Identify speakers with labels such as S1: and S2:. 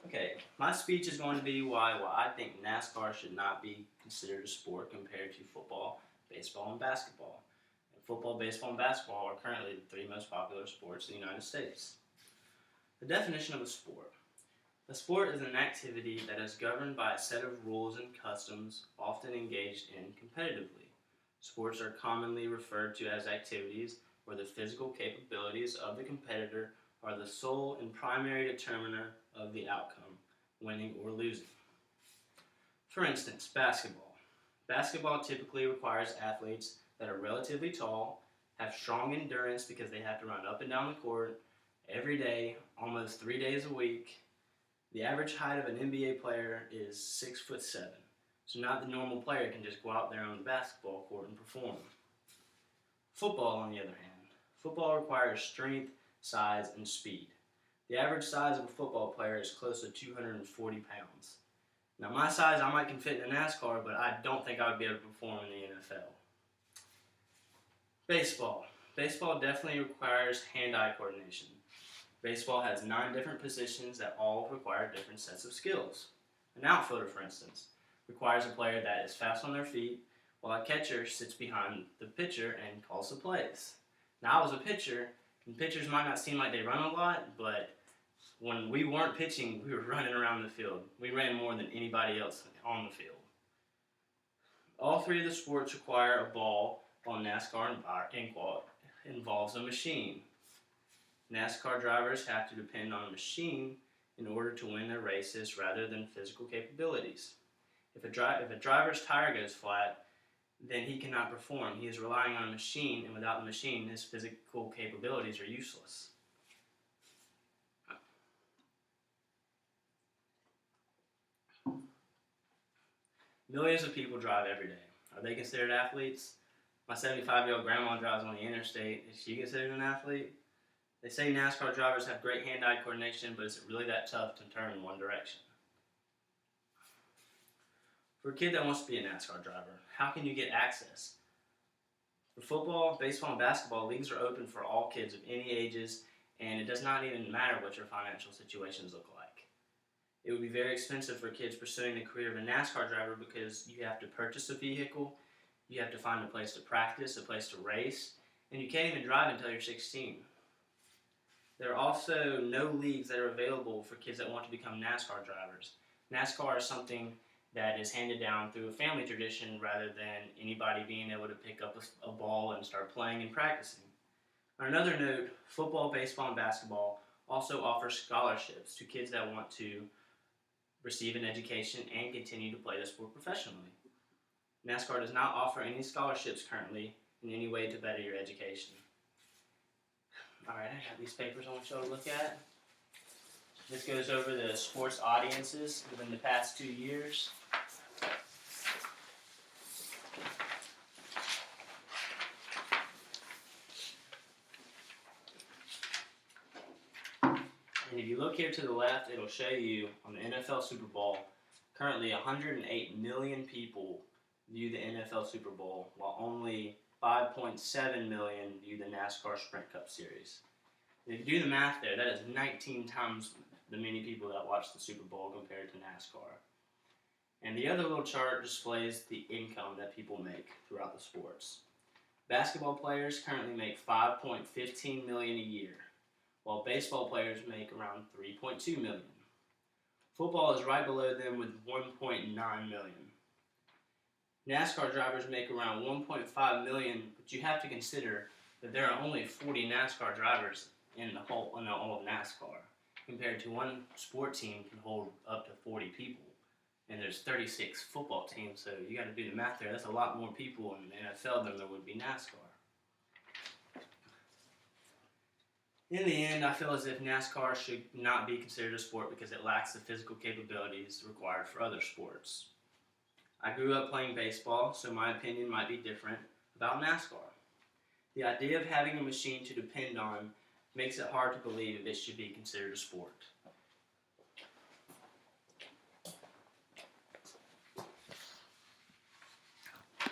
S1: Okay, my speech is going to be why I think NASCAR should not be considered a sport compared to football, baseball, and basketball. And football, baseball, and basketball are currently the three most popular sports in the United States. The definition of a sport. A sport is an activity that is governed by a set of rules and customs, often engaged in competitively. Sports are commonly referred to as activities where the physical capabilities of the competitor are the sole and primary determiner of the outcome, winning or losing. For instance, basketball. Basketball typically requires athletes that are relatively tall, have strong endurance because they have to run up and down the court every day, almost 3 days a week. The average height of an NBA player is 6'7", so not the normal player can just go out there on the basketball court and perform. Football, on the other hand, football requires strength, size, and speed. The average size of a football player is close to 240 pounds. Now my size, I might can fit in a NASCAR, but I don't think I would be able to perform in the NFL. Baseball. Baseball definitely requires hand-eye coordination. Baseball has 9 different positions that all require different sets of skills. An outfielder, for instance, requires a player that is fast on their feet, while a catcher sits behind the pitcher and calls the plays. Now I was a pitcher, and pitchers might not seem like they run a lot, but when we weren't pitching, we were running around the field. We ran more than anybody else on the field. All 3 of the sports require a ball, while NASCAR involves a machine. NASCAR drivers have to depend on a machine in order to win their races rather than physical capabilities. If a driver's tire goes flat, then he cannot perform. He is relying on a machine, and without the machine, his physical capabilities are useless. Millions of people drive every day. Are they considered athletes? My 75-year-old grandma drives on the interstate. Is she considered an athlete? They say NASCAR drivers have great hand-eye coordination, but is it really that tough to turn in one direction? For a kid that wants to be a NASCAR driver, how can you get access? For football, baseball, and basketball, leagues are open for all kids of any ages, and it does not even matter what your financial situations look like. It would be very expensive for kids pursuing the career of a NASCAR driver because you have to purchase a vehicle, you have to find a place to practice, a place to race, and you can't even drive until you're 16. There are also no leagues that are available for kids that want to become NASCAR drivers. NASCAR is something that is handed down through a family tradition rather than anybody being able to pick up a ball and start playing and practicing. On another note, football, baseball, and basketball also offer scholarships to kids that want to receive an education and continue to play the sport professionally. NASCAR does not offer any scholarships currently in any way to better your education. Alright, I have these papers I want you all to look at. This goes over the sports audiences within the past 2 years. And if you look here to the left, it'll show you on the NFL Super Bowl, currently 108 million people view the NFL Super Bowl, while only 5.7 million view the NASCAR Sprint Cup Series. If you do the math there, that is 19 times the many people that watch the Super Bowl compared to NASCAR. And the other little chart displays the income that people make throughout the sports. Basketball players currently make $5.15 million a year, while baseball players make around $3.2 million. Football is right below them with $1.9 million. NASCAR drivers make around $1.5 million, but you have to consider that there are only 40 NASCAR drivers in all of NASCAR, compared to one sport team can hold up to 40 people, and there's 36 football teams, so you got to do the math there. That's a lot more people in the NFL than there would be NASCAR. In the end, I feel as if NASCAR should not be considered a sport because it lacks the physical capabilities required for other sports. I grew up playing baseball, so my opinion might be different about NASCAR. The idea of having a machine to depend on makes it hard to believe it should be considered a sport.